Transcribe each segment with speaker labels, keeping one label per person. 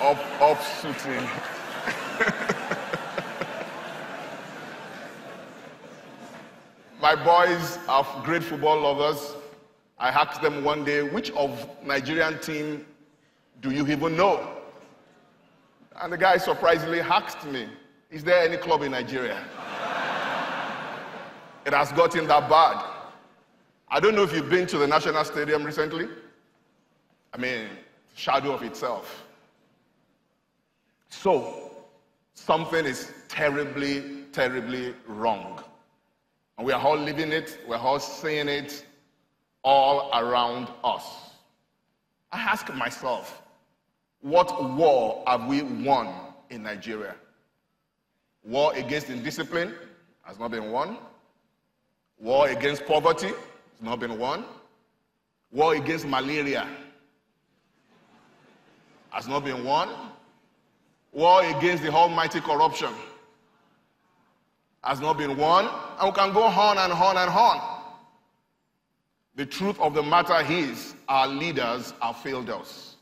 Speaker 1: Off-suiting. My boys are great football lovers. I asked them one day, which of Nigerian team do you even know? And the guy surprisingly asked me, is there any club in Nigeria? It has gotten that bad. I don't know if you've been to the National Stadium recently. I mean, shadow of itself. So, something is terribly, terribly wrong. And we are all living it, we're all seeing it all around us. I ask myself, what war have we won in Nigeria? War against indiscipline has not been won. War against poverty has not been won. War against malaria has not been won. War against the almighty corruption has not been won. And we can go on and on and on. The truth of the matter is, our leaders have failed us.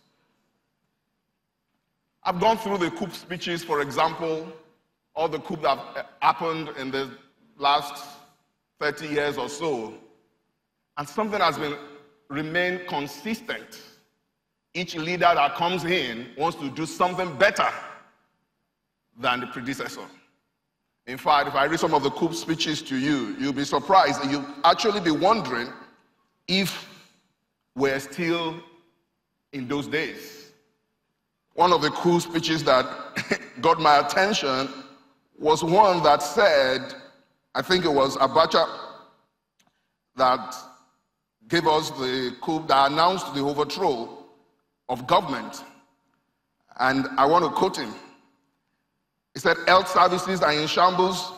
Speaker 1: I've gone through the coup speeches, for example, all the coups that have happened in the last 30 years or so, and something has remained consistent. Each leader that comes in wants to do something better than the predecessor. In fact, if I read some of the coup speeches to you, you'll be surprised, and you'll actually be wondering if we're still in those days. One of the coup speeches that got my attention was one that said, I think it was Abacha that gave us the coup that announced the overthrow of government. And I want to quote him. He said, health services are in shambles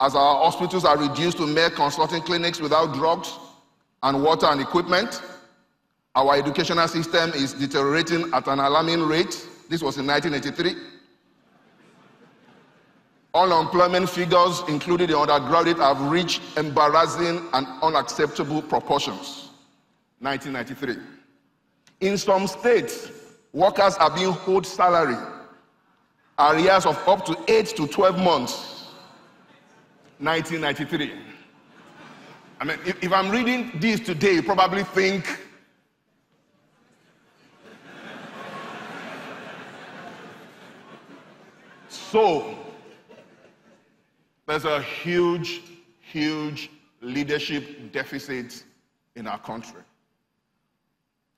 Speaker 1: as our hospitals are reduced to mere consulting clinics without drugs and water and equipment. Our educational system is deteriorating at an alarming rate. This was in 1983. Unemployment figures, including the undergraduate, have reached embarrassing and unacceptable proportions. 1993. In some states, workers are being owed salary, arrears of up to 8 to 12 months. 1993. I mean, if I'm reading this today, you probably think, so, there's a huge, huge leadership deficit in our country.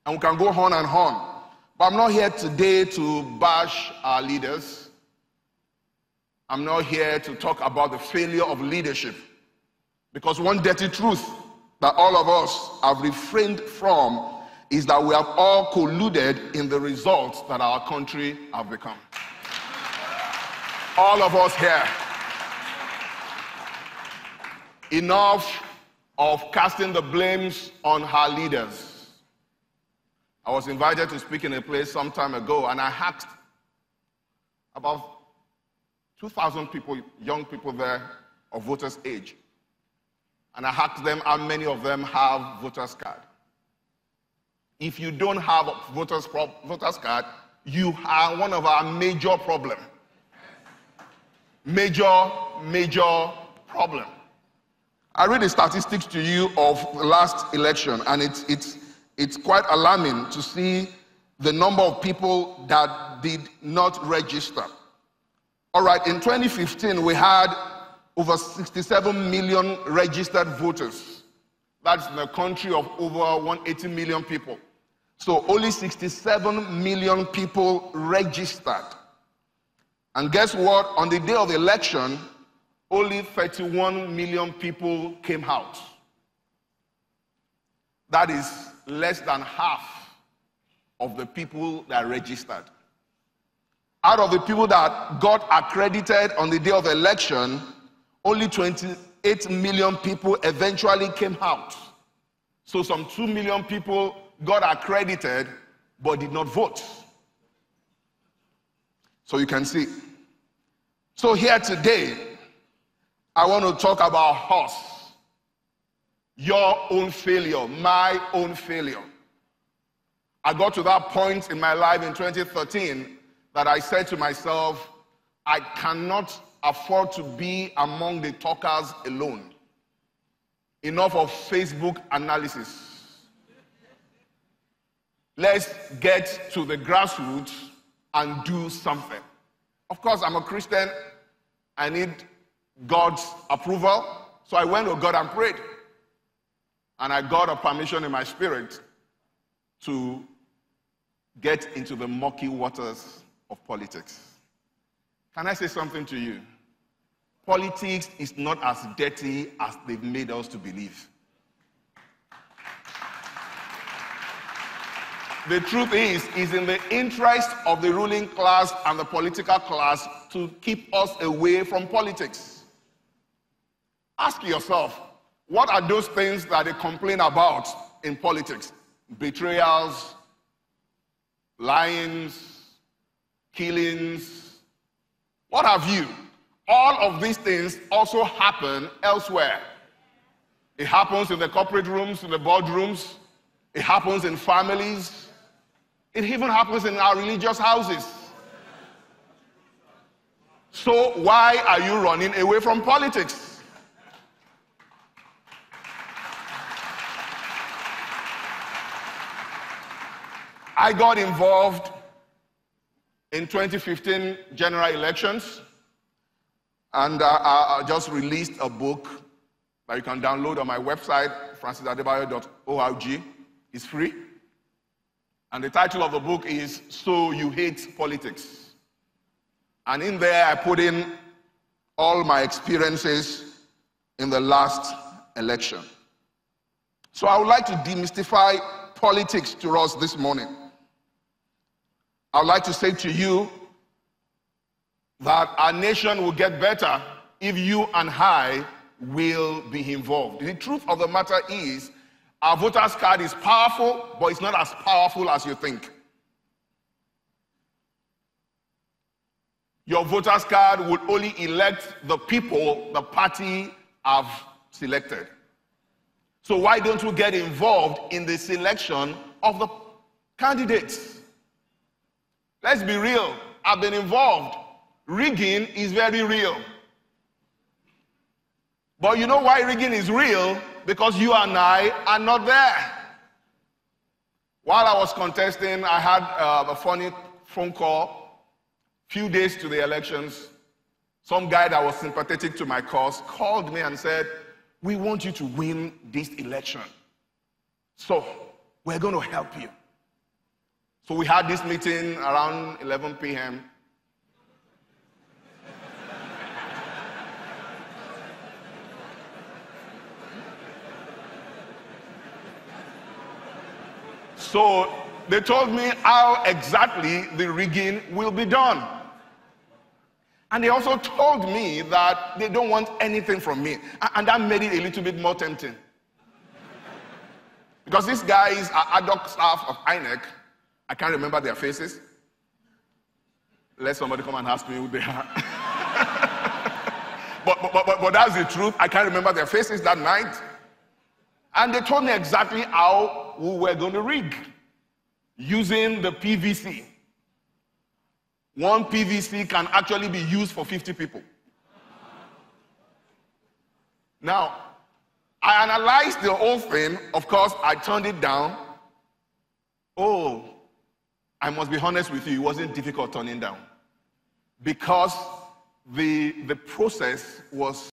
Speaker 1: And we can go on and on. But I'm not here today to bash our leaders. I'm not here to talk about the failure of leadership. Because one dirty truth that all of us have refrained from is that we have all colluded in the results that our country have become. All of us here. Enough of casting the blames on our leaders. I was invited to speak in a place some time ago, and I asked about 2,000 people, young people there of voters' age. And I asked them how many of them have voters' card. If you don't have a voters' card, you are one of our major problems. Major problem. I read the statistics to you of the last election, and it's quite alarming to see the number of people that did not register. All right, in 2015, we had over 67 million registered voters. That's in a country of over 180 million people. So only 67 million people registered. And guess what? On the day of the election, only 31 million people came out. That is less than half of the people that registered. Out of the people that got accredited on the day of the election, only 28 million people eventually came out. So some 2 million people got accredited but did not vote. So you can see. So here today, I want to talk about us. Your own failure, my own failure. I got to that point in my life in 2013 that I said to myself, I cannot afford to be among the talkers alone. Enough of Facebook analysis. Let's get to the grassroots and do something. Of course, I'm a Christian. I need God's approval. So I went to God and prayed. And I got a permission in my spirit to get into the murky waters of politics. Can I say something to you? Politics is not as dirty as they've made us to believe. The truth is in the interest of the ruling class and the political class to keep us away from politics. Ask yourself, what are those things that they complain about in politics? Betrayals, lyings, killings. What have you? All of these things also happen elsewhere. It happens in the corporate rooms, in the boardrooms. It happens in families. It even happens in our religious houses. So why are you running away from politics? I got involved in 2015 general elections, and I just released a book that you can download on my website, Adebayo.org. It's free. And the title of the book is So You Hate Politics. And in there, I put in all my experiences in the last election. So I would like to demystify politics to us this morning. I would like to say to you that our nation will get better if you and I will be involved. The truth of the matter is, our voter's card is powerful, but it's not as powerful as you think. Your voter's card would only elect the people the party have selected. So why don't we get involved in the selection of the candidates? Let's be real. I've been involved. Rigging is very real. But you know why rigging is real? Because you and I are not there. While I was contesting, I had a funny phone call. Few days to the elections, some guy that was sympathetic to my cause called me and said, "We want you to win this election. So we're going to help you." So we had this meeting around 11 p.m. So they told me how exactly the rigging will be done. And they also told me that they don't want anything from me. And that made it a little bit more tempting. Because these guys are ad hoc staff of INEC. I can't remember their faces. Let somebody come and ask me who they are. but that's the truth. I can't remember their faces that night. And they told me exactly how we were going to rig. Using the PVC. One PVC can actually be used for 50 people. Now, I analyzed the whole thing. Of course, I turned it down. Oh, I must be honest with you, it wasn't difficult turning down. Because the process was